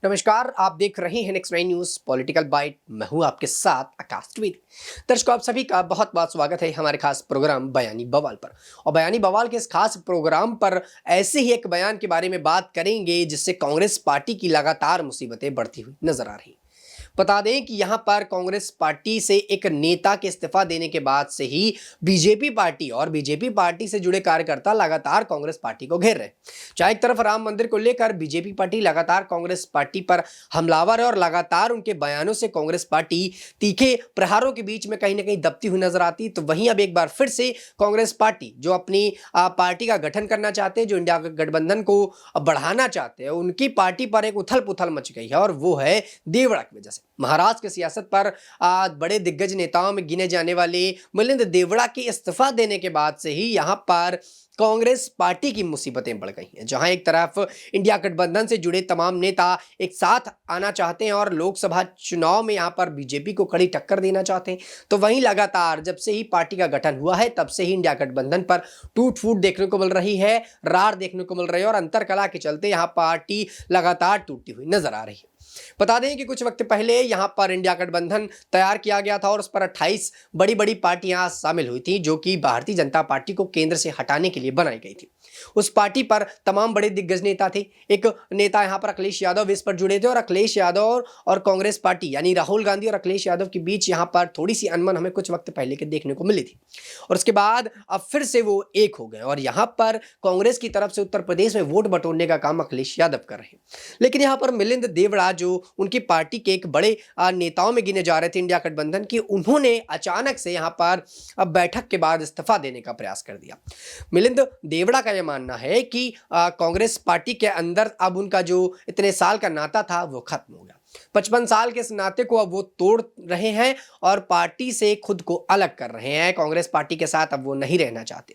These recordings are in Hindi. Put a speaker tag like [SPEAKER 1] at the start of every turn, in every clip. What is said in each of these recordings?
[SPEAKER 1] नमस्कार, आप देख रहे हैं नेक्स्ट 9 न्यूज पॉलिटिकल बाइट। मैं हूं आपके साथ आकाश द्विवेदी। दर्शकों, आप सभी का बहुत बहुत स्वागत है हमारे खास प्रोग्राम बयानी बवाल पर। और बयानी बवाल के इस खास प्रोग्राम पर ऐसे ही एक बयान के बारे में बात करेंगे जिससे कांग्रेस पार्टी की लगातार मुसीबतें बढ़ती हुई नजर आ रही। बता दें कि यहां पर कांग्रेस पार्टी से एक नेता के इस्तीफा देने के बाद से ही बीजेपी पार्टी और बीजेपी पार्टी से जुड़े कार्यकर्ता लगातार कांग्रेस पार्टी को घेर रहे हैं। चाहे एक तरफ राम मंदिर को लेकर बीजेपी पार्टी लगातार कांग्रेस पार्टी पर हमलावर है और लगातार उनके बयानों से कांग्रेस पार्टी तीखे प्रहारों के बीच में कहीं ना कहीं दबती हुई नजर आती, तो वहीं अब एक बार फिर से कांग्रेस पार्टी जो अपनी पार्टी का गठन करना चाहते हैं, जो इंडिया गठबंधन को बढ़ाना चाहते हैं, उनकी पार्टी पर एक उथल पुथल मच गई है और वो है देवड़ा की वजह से। महाराष्ट्र की सियासत पर बड़े दिग्गज नेताओं में गिने जाने वाले मिलिंद देवड़ा के इस्तीफा देने के बाद से ही यहां पर कांग्रेस पार्टी की मुसीबतें बढ़ गई हैं। जहां एक तरफ इंडिया गठबंधन से जुड़े तमाम नेता एक साथ आना चाहते हैं और लोकसभा चुनाव में यहां पर बीजेपी को कड़ी टक्कर देना चाहते हैं, तो वहीं लगातार जब से ही पार्टी का गठन हुआ है तब से ही इंडिया गठबंधन पर टूट फूट देखने को मिल रही है, रार देखने को मिल रही है और अंतरकलह के चलते यहां पार्टी लगातार टूटती हुई नजर आ रही है। बता दें कि कुछ वक्त पहले यहां पर इंडिया गठबंधन तैयार किया गया था और उस पर 28 बड़ी बड़ी पार्टियां शामिल हुई थी, जो कि भारतीय जनता पार्टी को केंद्र से हटाने के लिए बनाई गई थी। उस पार्टी पर तमाम बड़े दिग्गज नेता थे। एक नेता यहां पर अखिलेश यादव इस पर जुड़े थे और अखिलेश यादव और कांग्रेस पार्टी यानी राहुल गांधी और अखिलेश यादव के बीच यहां पर थोड़ी सी अनबन हमें कुछ वक्त पहले के देखने को मिली थी और उसके बाद अब फिर से वो एक हो गए और यहां पर कांग्रेस की तरफ से उत्तर प्रदेश में वोट बटोरने का काम अखिलेश यादव कर रहे हैं। लेकिन यहां पर मिलिंद देवड़ा जो उनकी पार्टी के एक बड़े नेताओं में गिने जा रहे थे इंडिया गठबंधन की, उन्होंने अचानक से यहां पर अब बैठक के बाद इस्तीफा देने का प्रयास कर दिया। मिलिंद देवड़ा का यह मानना है कि कांग्रेस पार्टी के अंदर अब उनका जो इतने साल का नाता था वो खत्म हो गया। 55 साल के इस नाते को अब वो तोड़ रहे हैं और पार्टी से खुद को अलग कर रहे हैं। कांग्रेस पार्टी के साथ अब वो नहीं रहना चाहते।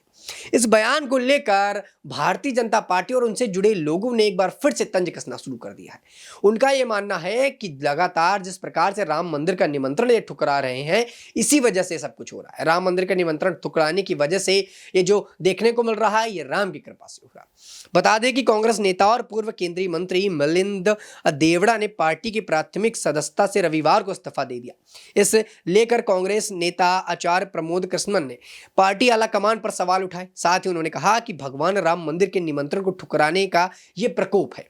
[SPEAKER 1] इस बयान को लेकर भारतीय जनता पार्टी और उनसे जुड़े लोगों ने एक बार फिर से तंज कसना शुरू कर दिया है। उनका यह मानना है कि लगातार जिस प्रकार से राम मंदिर का निमंत्रण ये ठुकरा रहे हैं, इसी वजह से सब कुछ हो रहा है। राम मंदिर का निमंत्रण ठुकराने की वजह से ये जो देखने को मिल रहा है ये राम की कृपा से हो रहा है। बता दें कि कांग्रेस नेता और पूर्व केंद्रीय मंत्री मिलिंद देवड़ा ने पार्टी की प्राथमिक सदस्यता से रविवार को इस्तीफा दे दिया। इस लेकर कांग्रेस नेता आचार्य प्रमोद कृष्णन ने पार्टी आलाकमान पर सवाल उठाए। साथ ही उन्होंने कहा कि भगवान राम मंदिर के निमंत्रण को ठुकराने का यह प्रकोप है।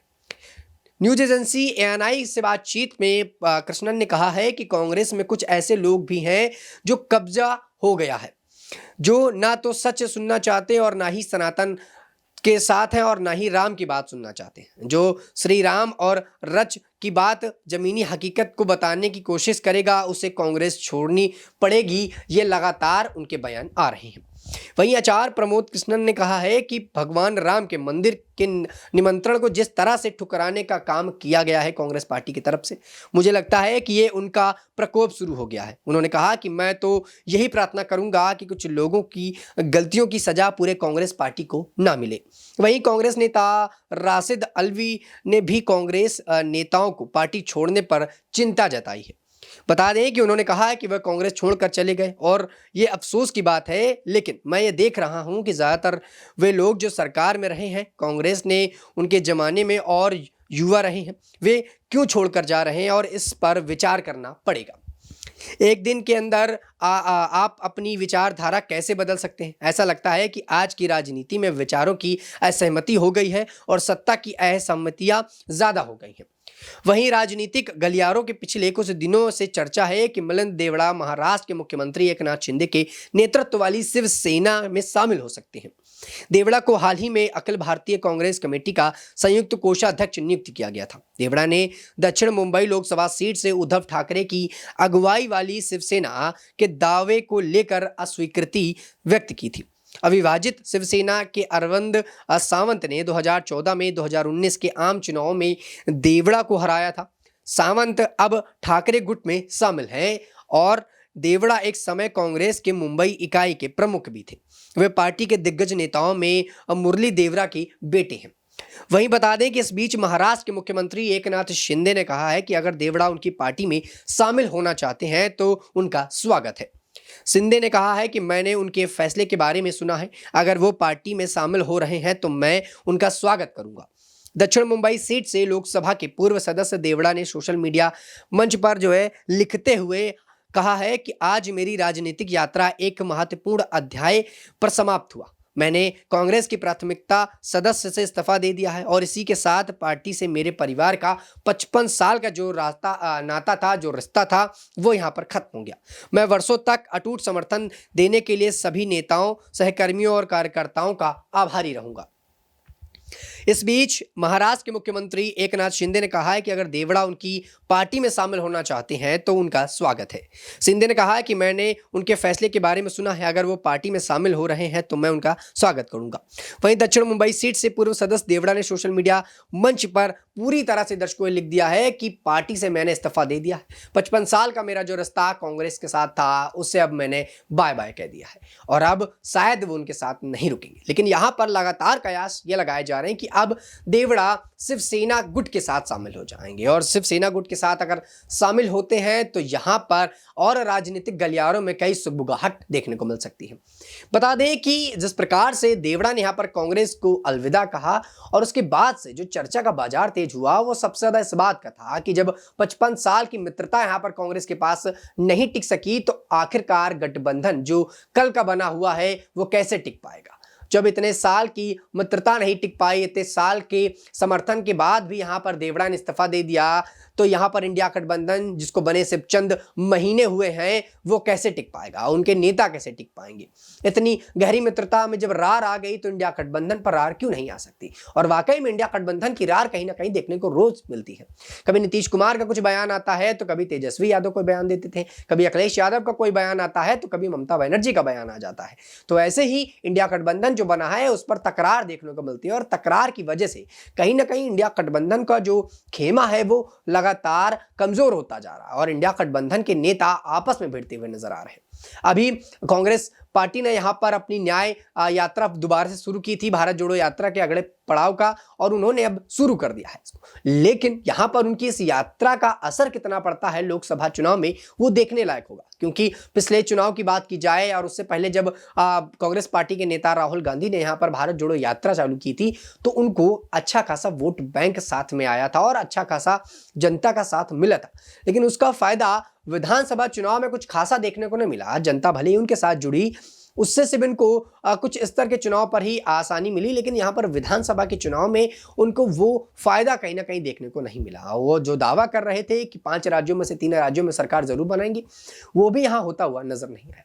[SPEAKER 1] न्यूज एजेंसी एएनआई से बातचीत में कृष्णन ने कहा है कि कांग्रेस में कुछ ऐसे लोग भी हैं जो कब्जा हो गया है, जो ना तो सच सुनना चाहते और ना ही सनातन के साथ हैं और ना ही राम की बात सुनना चाहते हैं। जो श्री राम और रच की बात जमीनी हकीकत को बताने की कोशिश करेगा उसे कांग्रेस छोड़नी पड़ेगी, ये लगातार उनके बयान आ रहे हैं। वहीं आचार्य प्रमोद कृष्णन ने कहा है कि भगवान राम के मंदिर के निमंत्रण को जिस तरह से ठुकराने का काम किया गया है कांग्रेस पार्टी की तरफ से, मुझे लगता है कि ये उनका प्रकोप शुरू हो गया है। उन्होंने कहा कि मैं तो यही प्रार्थना करूंगा कि कुछ लोगों की गलतियों की सजा पूरे कांग्रेस पार्टी को ना मिले। वहीं कांग्रेस नेता राशिद अलवी ने भी कांग्रेस नेताओं को पार्टी छोड़ने पर चिंता जताई है। बता दें कि उन्होंने कहा है कि वह कांग्रेस छोड़कर चले गए और ये अफसोस की बात है, लेकिन मैं ये देख रहा हूं कि ज़्यादातर वे लोग जो सरकार में रहे हैं, कांग्रेस ने उनके ज़माने में और युवा रहे हैं, वे क्यों छोड़कर जा रहे हैं और इस पर विचार करना पड़ेगा। एक दिन के अंदर आप अपनी विचारधारा कैसे बदल सकते हैं? ऐसा लगता है कि आज की राजनीति में विचारों की असहमति हो गई है और सत्ता की असहमतियां ज़्यादा हो गई हैं। वहीं राजनीतिक गलियारों के पिछले कुछ दिनों से चर्चा है कि मिलिंद देवड़ा महाराष्ट्र के मुख्यमंत्री एकनाथ शिंदे के नेतृत्व वाली शिवसेना में शामिल हो सकते हैं। देवड़ा को हाल ही में अखिल भारतीय कांग्रेस कमेटी का संयुक्त कोषाध्यक्ष नियुक्त किया गया था। देवड़ा ने दक्षिण मुंबई लोकसभा सीट से उद्धव ठाकरे की अगुवाई वाली शिवसेना के दावे को लेकर अस्वीकृति व्यक्त की थी। अविभाजित शिवसेना के अरविंद सावंत ने 2014 में 2019 के आम चुनाव में देवड़ा को हराया था। सावंत अब ठाकरे गुट में शामिल हैं और देवड़ा एक समय कांग्रेस के मुंबई इकाई के प्रमुख भी थे। वे पार्टी के दिग्गज नेताओं में मुरली देवड़ा के बेटे हैं। वहीं बता दें कि इस बीच महाराष्ट्र के मुख्यमंत्री एकनाथ शिंदे ने कहा है कि अगर देवड़ा उनकी पार्टी में शामिल होना चाहते हैं तो उनका स्वागत है। शिंदे ने कहा है कि मैंने उनके फैसले के बारे में सुना है, अगर वो पार्टी में शामिल हो रहे हैं तो मैं उनका स्वागत करूंगा। दक्षिण मुंबई सीट से लोकसभा के पूर्व सदस्य देवड़ा ने सोशल मीडिया मंच पर लिखते हुए कहा है कि आज मेरी राजनीतिक यात्रा एक महत्वपूर्ण अध्याय पर समाप्त हुआ। मैंने कांग्रेस की प्राथमिकता सदस्य से इस्तीफा दे दिया है और इसी के साथ पार्टी से मेरे परिवार का 55 साल का जो नाता था, जो रिश्ता था, वो यहाँ पर खत्म हो गया। मैं वर्षों तक अटूट समर्थन देने के लिए सभी नेताओं, सहकर्मियों और कार्यकर्ताओं का आभारी रहूंगा। इस बीच महाराष्ट्र के मुख्यमंत्री एकनाथ शिंदे ने कहा है कि अगर देवड़ा उनकी पार्टी में शामिल होना चाहते हैं तो उनका स्वागत है। शिंदे ने कहा है कि मैंने उनके फैसले के बारे में सुना है, अगर वो पार्टी में शामिल हो रहे हैं तो मैं उनका स्वागत करूंगा। वहीं दक्षिण मुंबई सीट से पूर्व सदस्य देवड़ा ने सोशल मीडिया मंच पर पूरी तरह से दर्शकों को लिख दिया है कि पार्टी से मैंने इस्तीफा दे दिया है। 55 साल का मेरा जो रिश्ता कांग्रेस के साथ था, उससे अब मैंने बाय बाय कह दिया है और अब शायद वो उनके साथ नहीं रुकेंगे। लेकिन यहां पर लगातार कयास ये लगाए जा रहे हैं कि अब देवड़ा शिवसेना गुट के साथ शामिल हो जाएंगे और शिवसेना गुट के साथ अगर शामिल होते हैं तो यहां पर और राजनीतिक गलियारों में कई सुगबुगाहट देखने को मिल सकती है। बता दें कि जिस प्रकार से देवड़ा ने यहां पर कांग्रेस को अलविदा कहा और उसके बाद से जो चर्चा का बाजार तेज हुआ, वो सबसे ज्यादा इस बात का था कि जब 55 साल की मित्रता यहां पर कांग्रेस के पास नहीं टिक सकी तो आखिरकार गठबंधन जो कल का बना हुआ है वो कैसे टिक पाएगा। जब इतने साल की मित्रता नहीं टिक पाई, इतने साल के समर्थन के बाद भी यहां पर देवड़ा ने इस्तीफा दे दिया, तो यहां पर इंडिया गठबंधन जिसको बने सिर्फ चंद महीने हुए हैं वो कैसे टिक पाएगा, उनके नेता कैसे टिक पाएंगे। इतनी गहरी मित्रता में जब रार आ गई तो इंडिया गठबंधन पर रार क्यों नहीं आ सकती। और वाकई में इंडिया गठबंधन की रार कहीं ना कहीं देखने को रोज मिलती है। कभी नीतीश कुमार का कुछ बयान आता है तो कभी तेजस्वी यादव कोई बयान देते थे, कभी अखिलेश यादव का कोई बयान आता है तो कभी ममता बनर्जी का बयान आ जाता है। तो ऐसे ही इंडिया गठबंधन जो बना है उस पर तकरार देखने को मिलती है और तकरार की वजह से कहीं ना कहीं इंडिया गठबंधन का जो खेमा है वो लगातार कमजोर होता जा रहा है और इंडिया गठबंधन के नेता आपस में भिड़ते हुए नजर आ रहे हैं। अभी कांग्रेस पार्टी ने यहां पर अपनी न्याय यात्रा दोबारा से शुरू की थी, भारत जोड़ो यात्रा के अगले पड़ाव का, और उन्होंने अब शुरू कर दिया है इसको। लेकिन यहां पर उनकी इस यात्रा का असर कितना पड़ता है लोकसभा चुनाव में वो देखने लायक होगा। क्योंकि पिछले चुनाव की बात की जाए और उससे पहले जब कांग्रेस पार्टी के नेता राहुल गांधी ने यहां पर भारत जोड़ो यात्रा चालू की थी तो उनको अच्छा खासा वोट बैंक साथ में आया था और अच्छा खासा जनता का साथ मिला था। लेकिन उसका फायदा विधानसभा चुनाव में कुछ खासा देखने को नहीं मिला। जनता भले ही उनके साथ जुड़ी, उससे सिर्फ इनको कुछ स्तर के चुनाव पर ही आसानी मिली, लेकिन यहाँ पर विधानसभा के चुनाव में उनको वो फायदा कहीं ना कहीं देखने को नहीं मिला। वो जो दावा कर रहे थे कि 5 राज्यों में से 3 राज्यों में सरकार जरूर बनाएंगे, वो भी यहाँ होता हुआ नजर नहीं आया।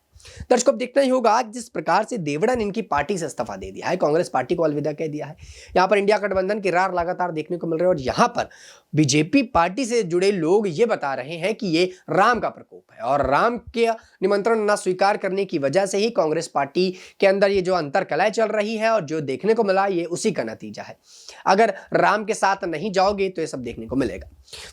[SPEAKER 1] दर्शकों अब देखना ही होगा जिस प्रकार से देवड़ा ने इनकी पार्टी से इस्तीफा दे दिया है, कांग्रेस पार्टी को अलविदा कह दिया है, यहाँ पर इंडिया गठबंधन की रार लगातार देखने को मिल रही है और यहाँ पर बीजेपी पार्टी से जुड़े लोग ये बता रहे हैं कि ये राम का प्रकोप है और राम के निमंत्रण न स्वीकार करने की वजह से ही कांग्रेस पार्टी के अंदर ये जो अंतर्कलह चल रही है और जो देखने को मिला ये उसी का नतीजा है। अगर राम के साथ नहीं जाओगे तो ये सब देखने को मिलेगा।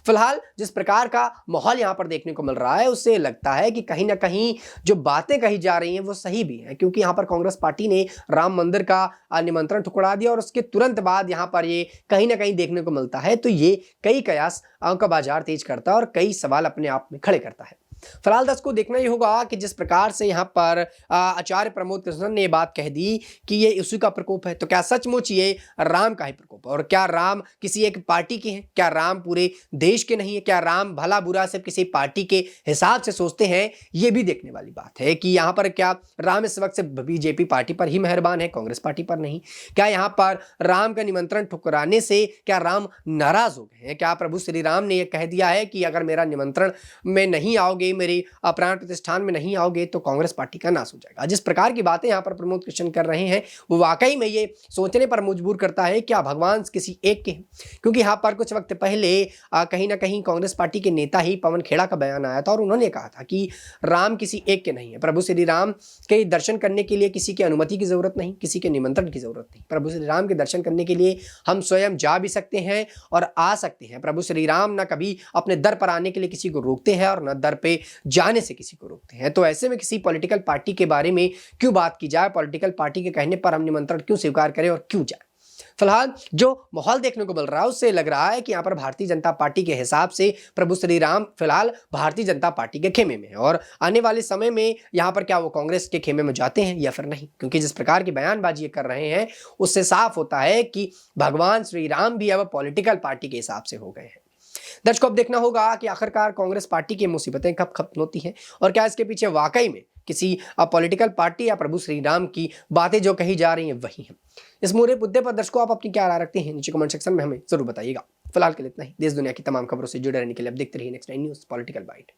[SPEAKER 1] फिलहाल जिस प्रकार का माहौल यहाँ पर देखने को मिल रहा है उससे लगता है कि कहीं ना कहीं जो बातें कही जा रही हैं वो सही भी है, क्योंकि यहाँ पर कांग्रेस पार्टी ने राम मंदिर का निमंत्रण ठुकरा दिया और उसके तुरंत बाद यहाँ पर ये कहीं ना कहीं देखने को मिलता है। तो ये कई कयास का बाजार तेज करता है और कई सवाल अपने आप में खड़े करता है। फिलहाल दस को देखना ही होगा कि जिस प्रकार से यहाँ पर आचार्य प्रमोद कृष्णन ने बात कह दी कि ये यीशु का प्रकोप है, तो क्या सचमुच ये राम का ही प्रकोप है? और क्या राम किसी एक पार्टी के हैं? क्या राम पूरे देश के नहीं है? क्या राम भला बुरा सिर्फ किसी पार्टी के हिसाब से सोचते हैं? ये भी देखने वाली बात है कि यहाँ पर क्या राम इस वक्त से बीजेपी पार्टी पर ही मेहरबान है, कांग्रेस पार्टी पर नहीं? क्या यहाँ पर राम का निमंत्रण ठुकराने से क्या राम नाराज हो गए हैं? क्या प्रभु श्री राम ने यह कह दिया है कि अगर मेरा निमंत्रण में नहीं आओगे, मेरी प्राण प्रतिष्ठान में नहीं आओगे तो कांग्रेस पार्टी का नाश हो जाएगा? जिस प्रकार की बातें यहां पर प्रमोद कृष्ण कर रहे हैं वो वाकई में ये सोचने पर मजबूर करता है क्या भगवान किसी एक के हैं? क्योंकि यहां पर कुछ वक्त पहले कहीं ना कहीं कांग्रेस पार्टी के नेता ही पवन खेड़ा का बयान आया था और उन्होंने कहा था कि राम किसी एक के नहीं है। प्रभु श्री राम के दर्शन करने के लिए किसी की अनुमति की जरूरत नहीं, किसी के निमंत्रण की जरूरत नहीं। प्रभु श्री राम के दर्शन करने के लिए हम स्वयं जा भी सकते हैं और आ सकते हैं। प्रभु श्री राम ना कभी अपने दर पर आने के लिए किसी को रोकते हैं और न दर पे जाने से किसी को रोकते हैं। तो ऐसे में किसी पॉलिटिकल पार्टी के बारे में क्यों बात की जाए? पॉलिटिकल पार्टी के कहने पर हम निमंत्रण क्यों स्वीकार करें और क्यों जाए? फिलहाल जो माहौल देखने को मिल रहा है उससे लग रहा है कि यहाँ पर भारतीय जनता पार्टी के हिसाब से प्रभु श्री राम फिलहाल भारतीय जनता पार्टी के खेमे में है और आने वाले समय में यहाँ पर क्या वो कांग्रेस के खेमे में जाते हैं या फिर नहीं, क्योंकि जिस प्रकार की बयानबाजी कर रहे हैं उससे साफ होता है कि भगवान श्री राम भी अब पॉलिटिकल पार्टी के हिसाब से हो गए हैं। दर्शकों, अब देखना होगा कि आखिरकार कांग्रेस पार्टी की मुसीबतें कब खत्म होती हैं और क्या इसके पीछे वाकई में किसी पॉलिटिकल पार्टी या प्रभु श्री राम की बातें जो कही जा रही हैं वही हैं। इस पूरे मुद्दे पर दर्शकों आप अपनी क्या राय रखते हैं नीचे कमेंट सेक्शन में हमें जरूर बताइएगा। फिलहाल के लिए इतना ही। देश दुनिया की तमाम खबरों से जुड़े रहने के लिए अब देखते रहिए नेक्स्ट 9 न्यूज़ पॉलिटिकल बाइट।